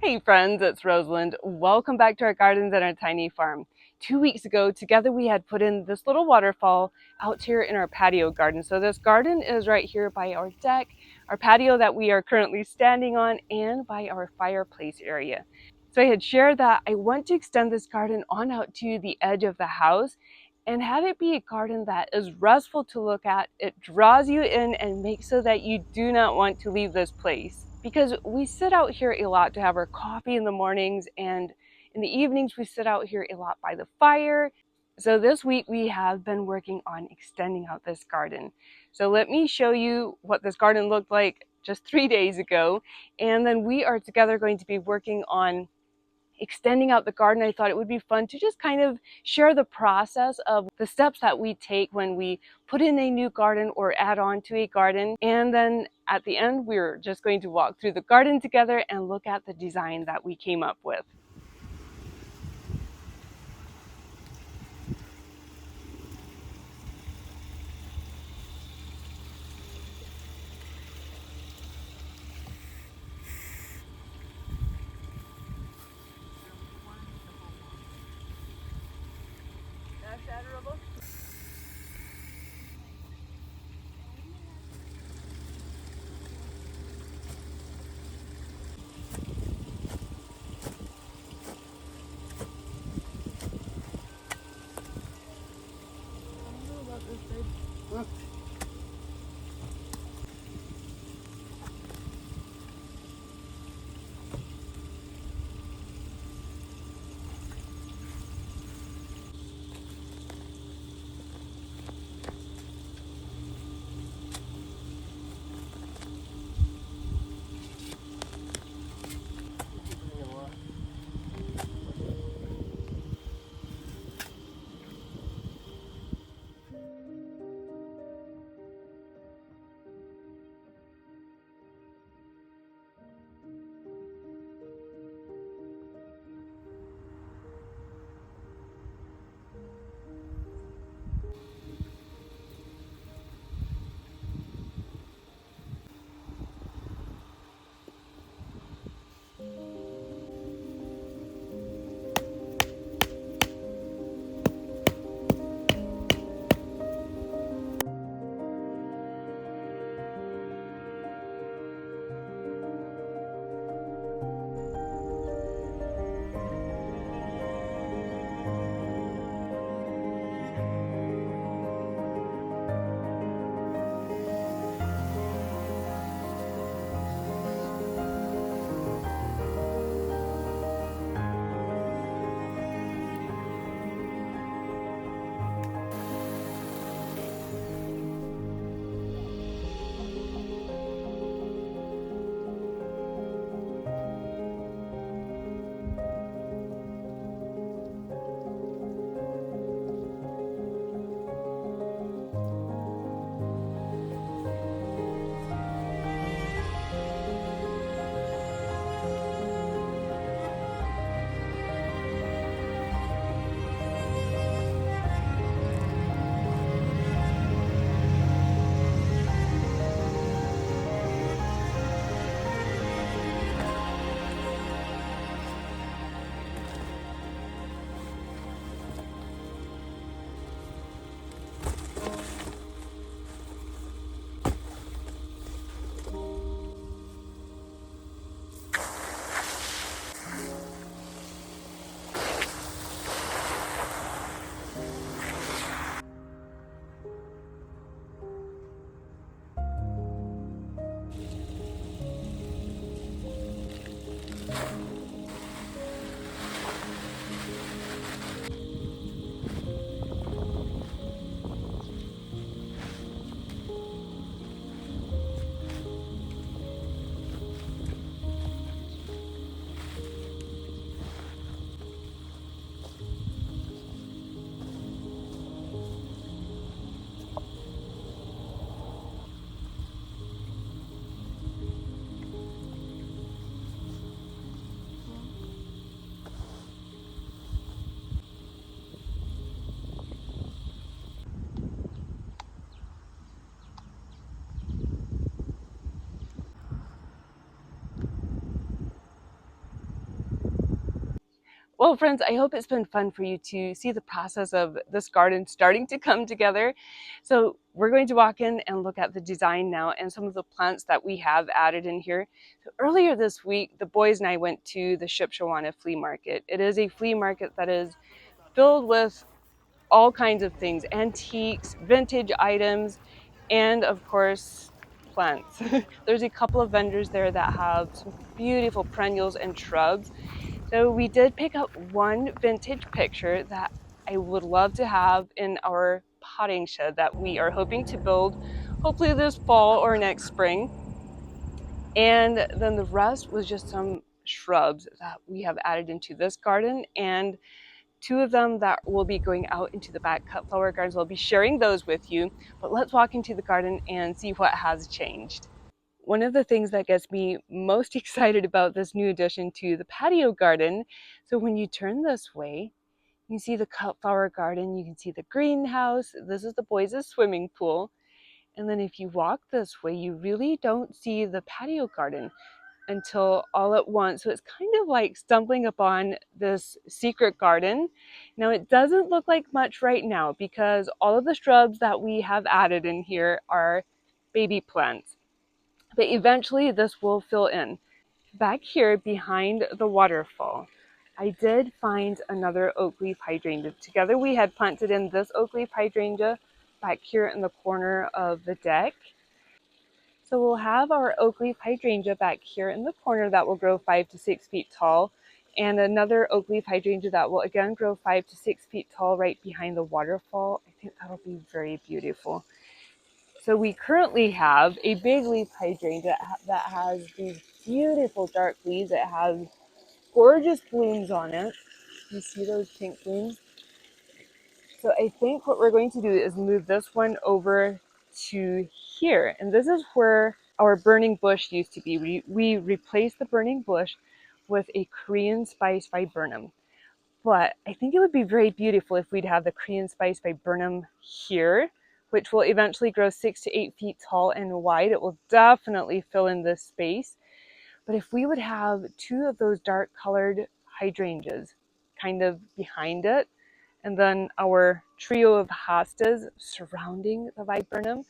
Hey friends, it's Rosalind. Welcome back to our gardens and our tiny farm. 2 weeks ago, together we had put in this little waterfall out here in our patio garden. So this garden is right here by our deck, our patio that we are currently standing on, and by our fireplace area. So I had shared that I want to extend this garden on out to the edge of the house and have it be a garden that is restful to look at. It draws you in and makes so that you do not want to leave this place. Because we sit out here a lot to have our coffee in the mornings, and in the evenings we sit out here a lot by the fire. So this week we have been working on extending out this garden. So let me show you what this garden looked like just 3 days ago. And then we are together going to be working on extending out the garden. I thought it would be fun to just kind of share the process of the steps that we take when we put in a new garden or add on to a garden. And then at the end, we're just going to walk through the garden together and look at the design that we came up with. Well, friends, I hope it's been fun for you to see the process of this garden starting to come together. So we're going to walk in and look at the design now and some of the plants that we have added in here. So earlier this week, the boys and I went to the Shipshawana flea market. It is a flea market that is filled with all kinds of things, antiques, vintage items, and of course, plants. There's a couple of vendors there that have some beautiful perennials and shrubs. So we did pick up one vintage picture that I would love to have in our potting shed that we are hoping to build hopefully this fall or next spring. And then the rest was just some shrubs that we have added into this garden, and two of them that will be going out into the back cut flower gardens. I'll be sharing those with you, but let's walk into the garden and see what has changed. One of the things that gets me most excited about this new addition to the patio garden, so when you turn this way, you can see the cut flower garden, you can see the greenhouse, this is the boys' swimming pool, and then if you walk this way, you really don't see the patio garden until all at once. So it's kind of like stumbling upon this secret garden. Now it doesn't look like much right now because all of the shrubs that we have added in here are baby plants. But eventually this will fill in. Back here behind the waterfall, I did find another oak leaf hydrangea. Together we had planted in this oak leaf hydrangea back here in the corner of the deck. So we'll have our oak leaf hydrangea back here in the corner that will grow 5 to 6 feet tall, and another oak leaf hydrangea that will again grow 5 to 6 feet tall right behind the waterfall. I think that'll be very beautiful. So we currently have a big leaf hydrangea that has these beautiful dark leaves. It has gorgeous blooms on it. You see those pink blooms? So I think what we're going to do is move this one over to here. And this is where our burning bush used to be. We replaced the burning bush with a Korean spice viburnum. But I think it would be very beautiful if we'd have the Korean spice viburnum here, which will eventually grow 6 to 8 feet tall and wide. It will definitely fill in this space. But if we would have two of those dark colored hydrangeas kind of behind it, and then our trio of hostas surrounding the viburnum,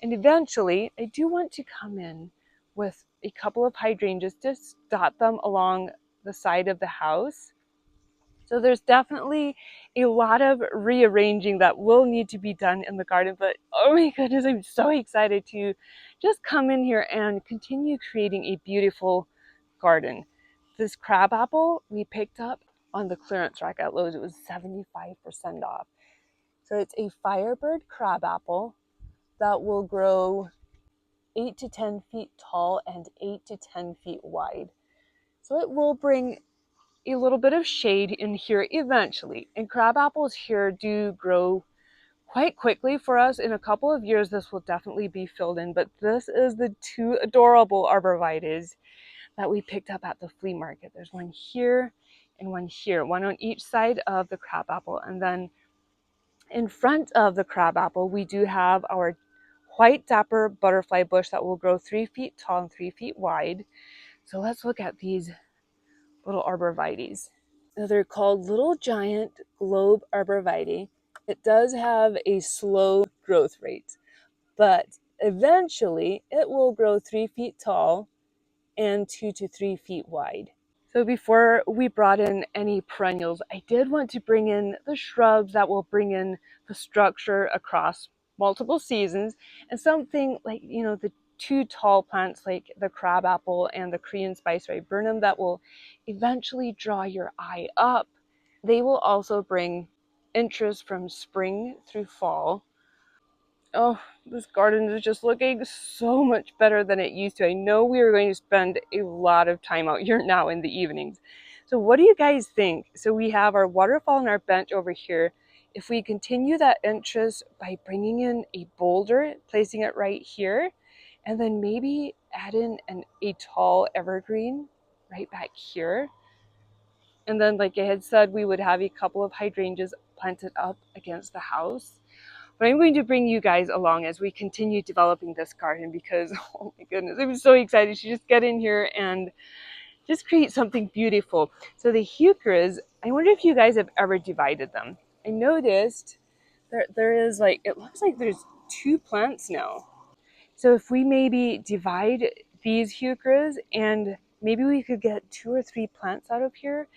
and eventually I do want to come in with a couple of hydrangeas, just dot them along the side of the house. So there's definitely a lot of rearranging that will need to be done in the garden, but oh my goodness, I'm so excited to just come in here and continue creating a beautiful garden. This crabapple we picked up on the clearance rack at Lowe's. It was 75% off. So it's a Firebird crabapple that will grow 8 to 10 feet tall and 8 to 10 feet wide. So it will bring a little bit of shade in here eventually. And crab apples here do grow quite quickly for us. In a couple of years, this will definitely be filled in. But this is the two adorable arborvitaes that we picked up at the flea market. There's one here and one here, one on each side of the crab apple. And then in front of the crab apple, we do have our white dapper butterfly bush that will grow 3 feet tall and 3 feet wide. So let's look at these little arborvitaes. Now they're called Little Giant Globe Arborvitae. It does have a slow growth rate, but eventually it will grow 3 feet tall and 2 to 3 feet wide. So before we brought in any perennials, I did want to bring in the shrubs that will bring in the structure across multiple seasons, and something like, the two tall plants like the crabapple and the Korean spice viburnum that will eventually draw your eye up. They will also bring interest from spring through fall. Oh, this garden is just looking so much better than it used to. I know we are going to spend a lot of time out here now in the evenings. So what do you guys think? So we have our waterfall and our bench over here. If we continue that interest by bringing in a boulder, placing it right here, and then maybe add in a tall evergreen right back here. And then, like I had said, we would have a couple of hydrangeas planted up against the house. But I'm going to bring you guys along as we continue developing this garden because, oh my goodness, I'm so excited to just get in here and just create something beautiful. So the heucheras I wonder if you guys have ever divided them. I noticed there is like, it looks like there's two plants now. So if we maybe divide these heucheras and maybe we could get 2 or 3 plants out of here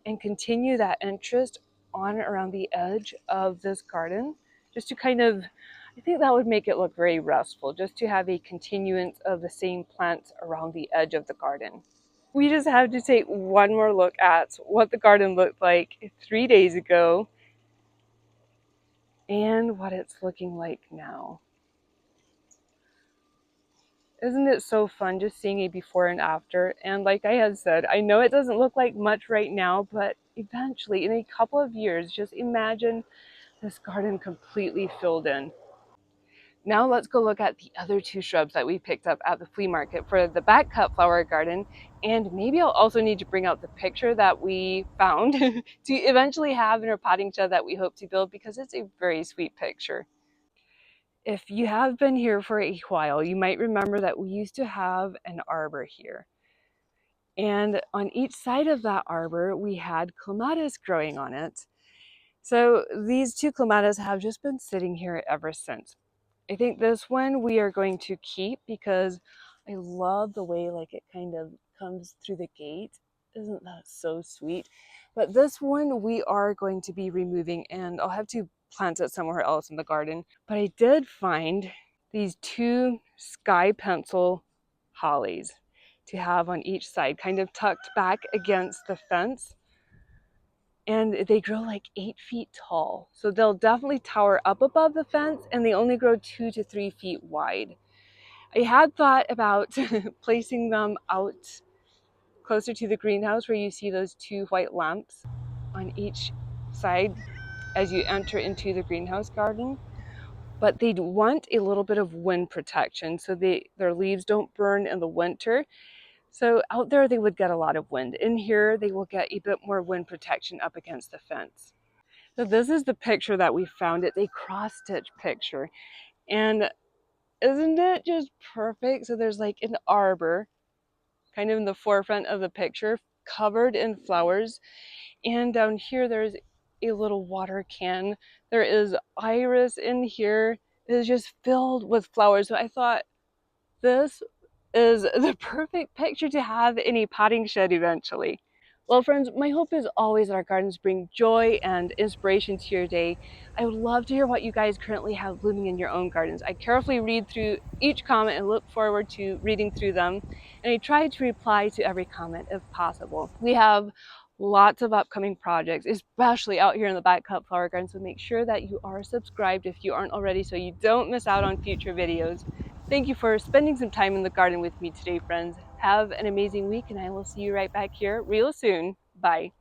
and continue that interest on around the edge of this garden, just to kind of, I think that would make it look very restful, just to have a continuance of the same plants around the edge of the garden. We just have to take one more look at what the garden looked like 3 days ago and what it's looking like now. Isn't it so fun just seeing a before and after? And like I had said, I know it doesn't look like much right now, but eventually, in a couple of years, just imagine this garden completely filled in. Now let's go look at the other 2 shrubs that we picked up at the flea market for the back cut flower garden. And maybe I'll also need to bring out the picture that we found to eventually have in our potting shed that we hope to build, because it's a very sweet picture. If you have been here for a while, you might remember that we used to have an arbor here. And on each side of that arbor, we had clematis growing on it. So these 2 clematis have just been sitting here ever since. I think this one we are going to keep because I love the way like it kind of comes through the gate. Isn't that so sweet? But this one we are going to be removing, and I'll have to plant it somewhere else in the garden. But I did find these 2 sky pencil hollies to have on each side, kind of tucked back against the fence. And they grow like 8 feet tall. So they'll definitely tower up above the fence, and they only grow 2 to 3 feet wide. I had thought about placing them out closer to the greenhouse where you see those 2 white lamps on each side as you enter into the greenhouse garden. But they'd want a little bit of wind protection so their leaves don't burn in the winter. So out there they would get a lot of wind. In here they will get a bit more wind protection up against the fence. So this is the picture that we found. It's a cross-stitch picture. And isn't it just perfect? So there's like an arbor kind of in the forefront of the picture, covered in flowers. And down here there's a little water can. There is iris in here. It is just filled with flowers. So I thought this is the perfect picture to have in a potting shed eventually. Well, friends, my hope is always that our gardens bring joy and inspiration to your day. I would love to hear what you guys currently have blooming in your own gardens. I carefully read through each comment and look forward to reading through them. And I try to reply to every comment if possible. We have lots of upcoming projects, especially out here in the back cut flower garden. So make sure that you are subscribed if you aren't already, so you don't miss out on future videos. Thank you for spending some time in the garden with me today, friends. Have an amazing week, and I will see you right back here real soon. Bye.